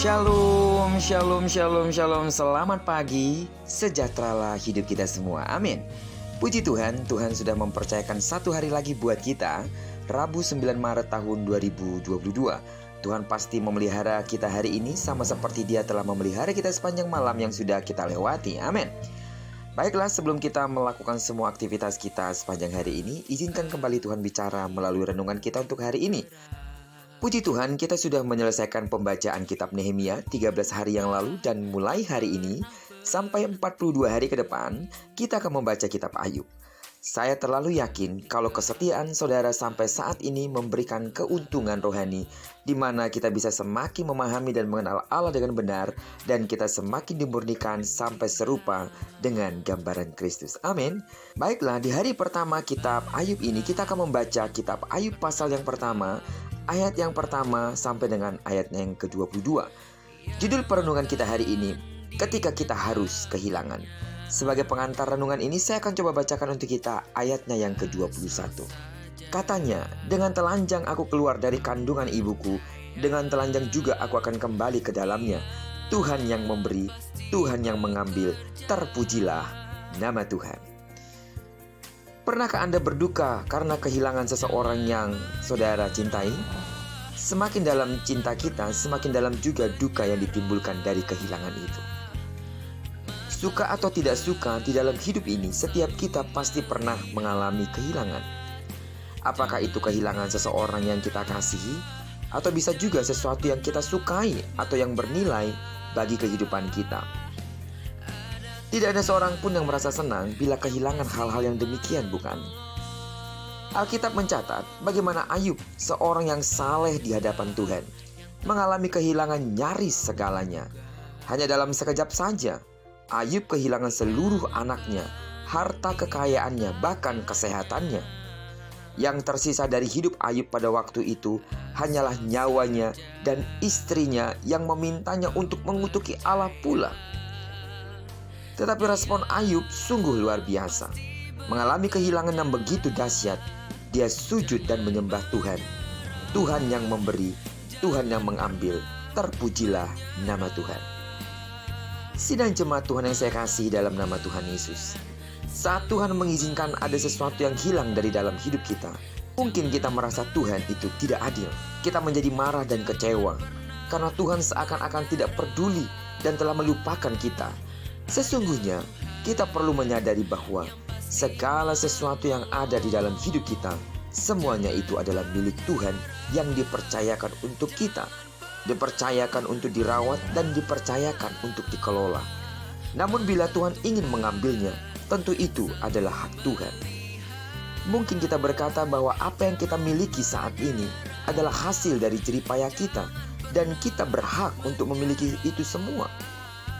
Shalom, shalom, shalom, shalom. Selamat pagi, sejahteralah hidup kita semua. Amin. Puji Tuhan, Tuhan sudah mempercayakan satu hari lagi buat kita, Rabu 9 Maret tahun 2022. Tuhan pasti memelihara kita hari ini sama seperti Dia telah memelihara kita sepanjang malam yang sudah kita lewati. Amin. Baiklah, sebelum kita melakukan semua aktivitas kita sepanjang hari ini, izinkan kembali Tuhan bicara melalui renungan kita untuk hari ini. Puji Tuhan, kita sudah menyelesaikan pembacaan kitab Nehemia 13 hari yang lalu, dan mulai hari ini sampai 42 hari ke depan kita akan membaca kitab Ayub. Saya terlalu yakin kalau kesetiaan saudara sampai saat ini memberikan keuntungan rohani, di mana kita bisa semakin memahami dan mengenal Allah dengan benar, dan kita semakin dimurnikan sampai serupa dengan gambaran Kristus. Amin. Baiklah, di hari pertama kitab Ayub ini kita akan membaca kitab Ayub pasal yang pertama, ayat yang pertama sampai dengan ayat yang ke-22. Judul perenungan kita hari ini, ketika kita harus kehilangan. Sebagai pengantar renungan ini, saya akan coba bacakan untuk kita ayatnya yang ke-21. Katanya, dengan telanjang aku keluar dari kandungan ibuku, dengan telanjang juga aku akan kembali ke dalamnya. Tuhan yang memberi, Tuhan yang mengambil, terpujilah nama Tuhan. Pernahkah Anda berduka karena kehilangan seseorang yang saudara cintai? Semakin dalam cinta kita, semakin dalam juga duka yang ditimbulkan dari kehilangan itu. Suka atau tidak suka, di dalam hidup ini setiap kita pasti pernah mengalami kehilangan. Apakah itu kehilangan seseorang yang kita kasihi, atau bisa juga sesuatu yang kita sukai atau yang bernilai bagi kehidupan kita. Tidak ada seorang pun yang merasa senang bila kehilangan hal-hal yang demikian, bukan? Alkitab mencatat bagaimana Ayub, seorang yang saleh di hadapan Tuhan, mengalami kehilangan nyaris segalanya. Hanya dalam sekejap saja, Ayub kehilangan seluruh anaknya, harta kekayaannya, bahkan kesehatannya. Yang tersisa dari hidup Ayub pada waktu itu hanyalah nyawanya dan istrinya yang memintanya untuk mengutuki Allah pula. Tetapi respon Ayub sungguh luar biasa. Mengalami kehilangan yang begitu dahsyat, dia sujud dan menyembah Tuhan. Tuhan yang memberi, Tuhan yang mengambil, terpujilah nama Tuhan. Sidang jemaat Tuhan yang saya kasih dalam nama Tuhan Yesus, saat Tuhan mengizinkan ada sesuatu yang hilang dari dalam hidup kita, mungkin kita merasa Tuhan itu tidak adil. Kita menjadi marah dan kecewa karena Tuhan seakan-akan tidak peduli dan telah melupakan kita. Sesungguhnya kita perlu menyadari bahwa segala sesuatu yang ada di dalam hidup kita, semuanya itu adalah milik Tuhan yang dipercayakan untuk kita, dipercayakan untuk dirawat, dan dipercayakan untuk dikelola. Namun bila Tuhan ingin mengambilnya, tentu itu adalah hak Tuhan. Mungkin kita berkata bahwa apa yang kita miliki saat ini adalah hasil dari jerih payah kita, dan kita berhak untuk memiliki itu semua.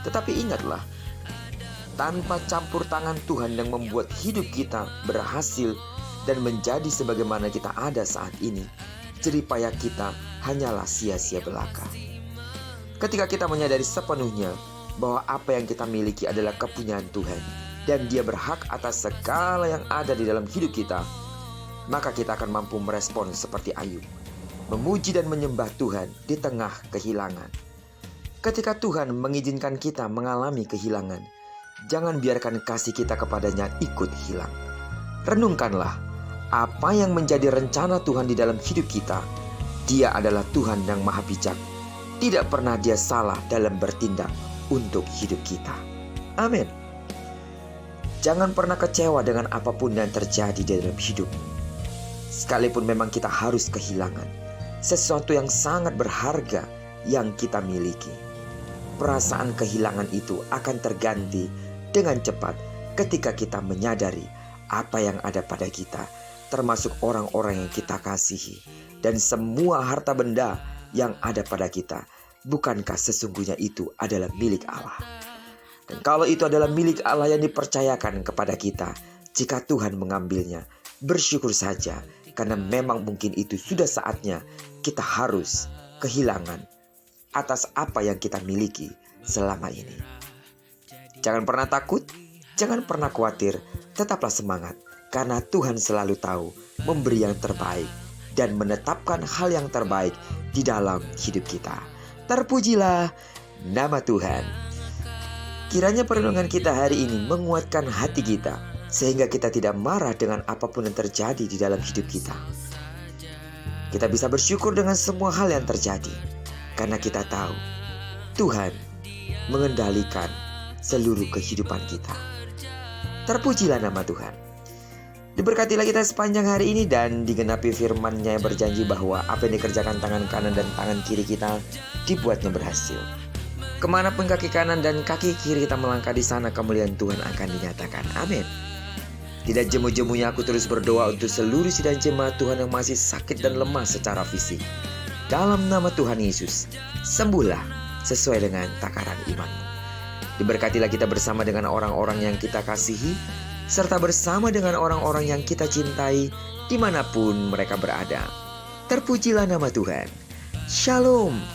Tetapi ingatlah, tanpa campur tangan Tuhan yang membuat hidup kita berhasil dan menjadi sebagaimana kita ada saat ini, jerih payah kita hanyalah sia-sia belaka. Ketika kita menyadari sepenuhnya bahwa apa yang kita miliki adalah kepunyaan Tuhan, dan Dia berhak atas segala yang ada di dalam hidup kita, maka kita akan mampu merespon seperti Ayub, memuji dan menyembah Tuhan di tengah kehilangan. Ketika Tuhan mengizinkan kita mengalami kehilangan, jangan biarkan kasih kita kepadanya ikut hilang. Renungkanlah apa yang menjadi rencana Tuhan di dalam hidup kita. Dia adalah Tuhan yang maha bijak. Tidak pernah Dia salah dalam bertindak untuk hidup kita. Amin. Jangan pernah kecewa dengan apapun yang terjadi di dalam hidup. Sekalipun memang kita harus kehilangan sesuatu yang sangat berharga yang kita miliki, perasaan kehilangan itu akan terganti dengan cepat ketika kita menyadari apa yang ada pada kita, termasuk orang-orang yang kita kasihi, dan semua harta benda yang ada pada kita. Bukankah sesungguhnya itu adalah milik Allah? Dan kalau itu adalah milik Allah yang dipercayakan kepada kita, jika Tuhan mengambilnya, bersyukur saja, karena memang mungkin itu sudah saatnya kita harus kehilangan atas apa yang kita miliki selama ini. Jangan pernah takut, jangan pernah khawatir, tetaplah semangat, karena Tuhan selalu tahu memberi yang terbaik dan menetapkan hal yang terbaik di dalam hidup kita. Terpujilah nama Tuhan. Kiranya perenungan kita hari ini menguatkan hati kita, sehingga kita tidak marah dengan apapun yang terjadi di dalam hidup kita. Kita bisa bersyukur dengan semua hal yang terjadi, karena kita tahu Tuhan mengendalikan seluruh kehidupan kita. Terpujilah nama Tuhan. Diberkatilah kita sepanjang hari ini dan digenapi firman-Nya yang berjanji bahwa apa yang dikerjakan tangan kanan dan tangan kiri kita dibuatnya berhasil. Kemanapun kaki kanan dan kaki kiri kita melangkah, di sana kemuliaan Tuhan akan dinyatakan. Amin. Tidak jemu-jemunya aku terus berdoa untuk seluruh sidang jemaat Tuhan yang masih sakit dan lemah secara fisik. Dalam nama Tuhan Yesus, sembuhlah sesuai dengan takaran imanmu. Diberkatilah kita bersama dengan orang-orang yang kita kasihi, serta bersama dengan orang-orang yang kita cintai dimanapun mereka berada. Terpujilah nama Tuhan. Shalom.